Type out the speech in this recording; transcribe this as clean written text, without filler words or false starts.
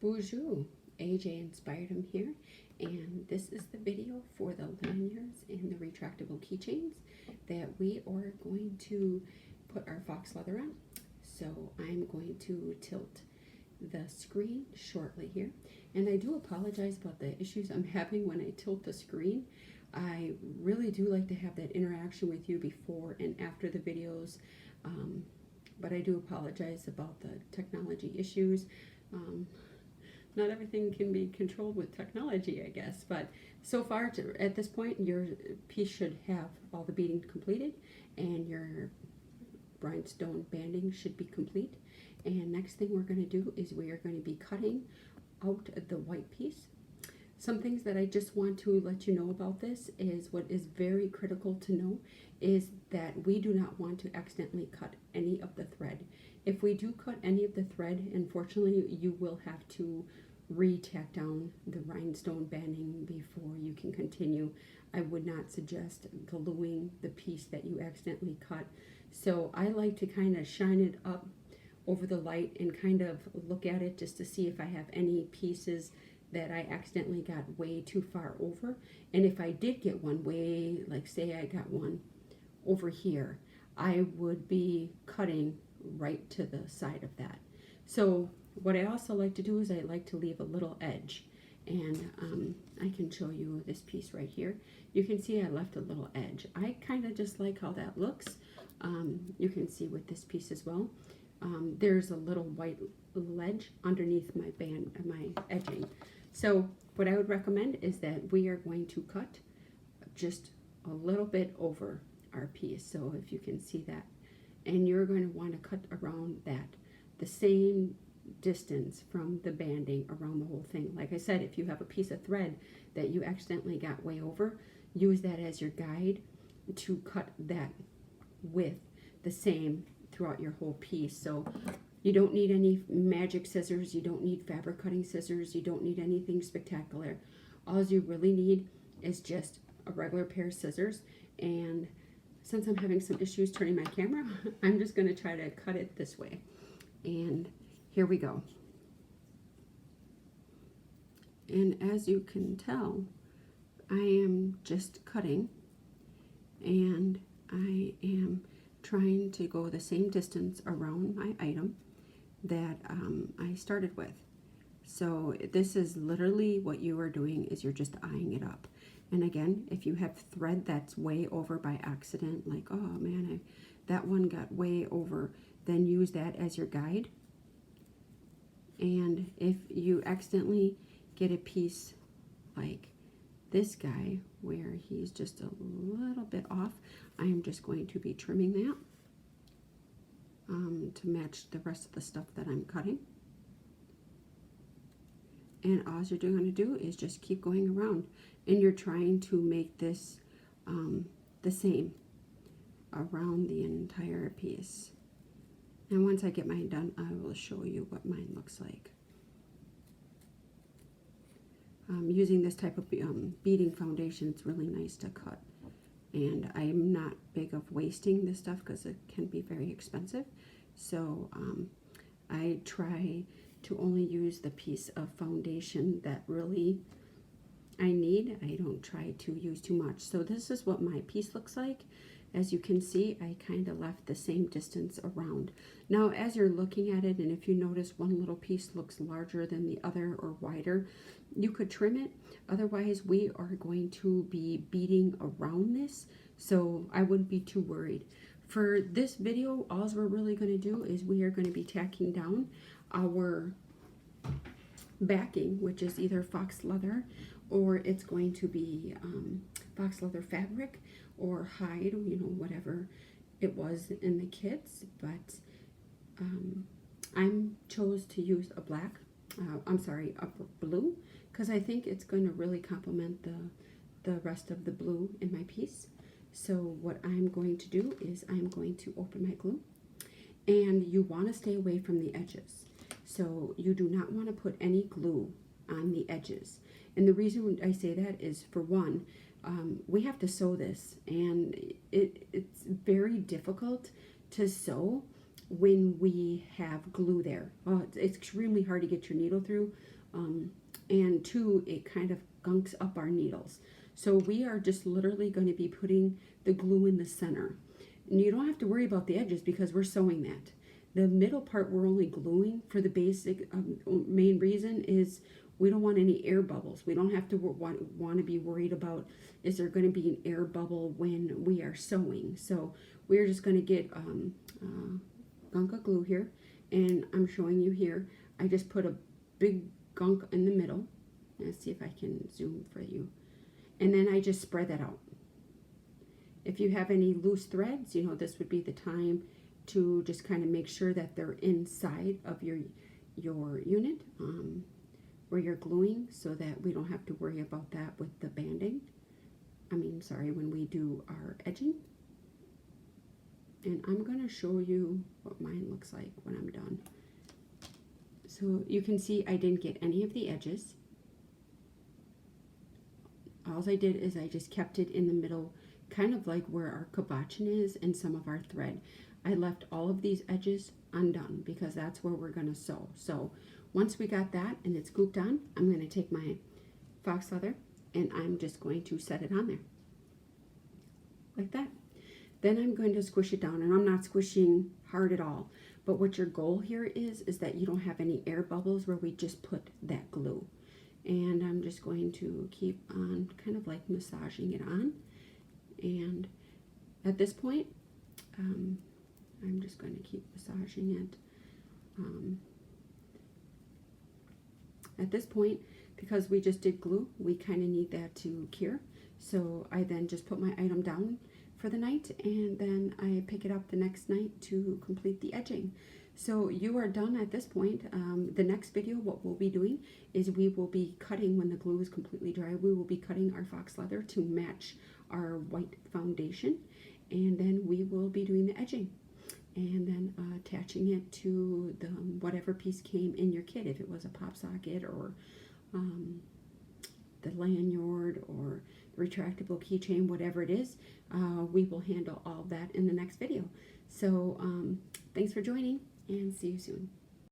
Bonjour, AJ Inspired him here, and this is the video for the lanyards and the retractable keychains that we are going to put our fox leather on. So I'm going to tilt the screen shortly here, and I do apologize about the issues I'm having when I tilt the screen. I really do like to have that interaction with you before and after the videos, but I do apologize about the technology issues. Not everything can be controlled with technology, I guess, but so far at this point your piece should have all the beading completed and your rhinestone banding should be complete. And next thing we're going to do is we are going to be cutting out the white piece. Some things that I just want to let you know about this is what is very critical to know is that we do not want to accidentally cut any of the thread. If we do cut any of the thread, unfortunately you will have to re-tack down the rhinestone banding before you can continue. I would not suggest gluing the piece that you accidentally cut. So I like to kind of shine it up over the light and kind of look at it just to see if I have any pieces that I accidentally got way too far over. And if I did get one way, like say I got one over here, I would be cutting right to the side of that. So what I also like to do is I like to leave a little edge, and I can show you this piece right here. You can see I left a little edge. I kind of just like how that looks. You can see with this piece as well. There's a little white ledge underneath my edging. So what I would recommend is that we are going to cut just a little bit over our piece. So if you can see that, and you're going to want to cut around that, the same distance from the banding around the whole thing. Like I said, if you have a piece of thread that you accidentally got way over, use that as your guide to cut that width the same throughout your whole piece. So you don't need any magic scissors, you don't need fabric cutting scissors, you don't need anything spectacular. All you really need is just a regular pair of scissors, and since I'm having some issues turning my camera, I'm just going to try to cut it this way. And here we go. And as you can tell, I am just cutting, and I am trying to go the same distance around my item that I started with. So this is literally what you are doing is you're just eyeing it up. And again, if you have thread that's way over by accident, like, oh man, that one got way over, then use that as your guide. And if you accidentally get a piece like this guy where he's just a little bit off, I am just going to be trimming that to match the rest of the stuff that I'm cutting. And all you're going to do is just keep going around, and you're trying to make this the same around the entire piece. And once I get mine done, I will show you what mine looks like. Using this type of beading foundation, it's really nice to cut. And I'm not big of wasting this stuff because it can be very expensive. So I try to only use the piece of foundation that really I need. I don't try to use too much. So this is what my piece looks like. As you can see, I kind of left the same distance around. Now, as you're looking at it, and if you notice one little piece looks larger than the other or wider, you could trim it. Otherwise, we are going to be beading around this, so I wouldn't be too worried. For this video, all we're really going to do is we are going to be tacking down our backing, which is either fox leather or it's going to be fox leather fabric or hide, you know, whatever it was in the kits. But I chose to use a black, a blue, because I think it's going to really complement the rest of the blue in my piece. So what I'm going to do is I'm going to open my glue, and you want to stay away from the edges. So you do not want to put any glue on the edges. And the reason I say that is, for one, we have to sew this, and it's very difficult to sew when we have glue there. It's extremely hard to get your needle through, and two, it kind of gunks up our needles. So we are just literally going to be putting the glue in the center. And you don't have to worry about the edges because we're sewing that. The middle part we're only gluing for the basic main reason is we don't want any air bubbles. We don't have to want to be worried about, is there going to be an air bubble when we are sewing. So we're just going to get gunk of glue here, and I'm showing you here. I just put a big gunk in the middle. Let's see if I can zoom for you. And then I just spread that out. If you have any loose threads, you know, this would be the time to just kind of make sure that they're inside of your unit where you're gluing, so that we don't have to worry about that with the banding. When we do our edging. And I'm going to show you what mine looks like when I'm done. So you can see I didn't get any of the edges. All I did is I just kept it in the middle, kind of like where our cabochon is and some of our thread. I left all of these edges undone because that's where we're going to sew. So once we got that and it's gooped on, I'm going to take my fox leather and I'm just going to set it on there like that. Then I'm going to squish it down, and I'm not squishing hard at all. But what your goal here is that you don't have any air bubbles where we just put that glue. And I'm just going to keep on kind of like massaging it on. And at this point, I'm just going to keep massaging it. At this point, because we just did glue, we kind of need that to cure. So I then just put my item down for the night, and then I pick it up the next night to complete the edging. So you are done at this point. The next video, what we'll be doing is we will be cutting, when the glue is completely dry, we will be cutting our fox leather to match our white foundation, and then we will be doing the edging and then attaching it to the whatever piece came in your kit, if it was a pop socket or the lanyard or the retractable keychain, whatever it is. We will handle all that in the next video. So thanks for joining, and see you soon.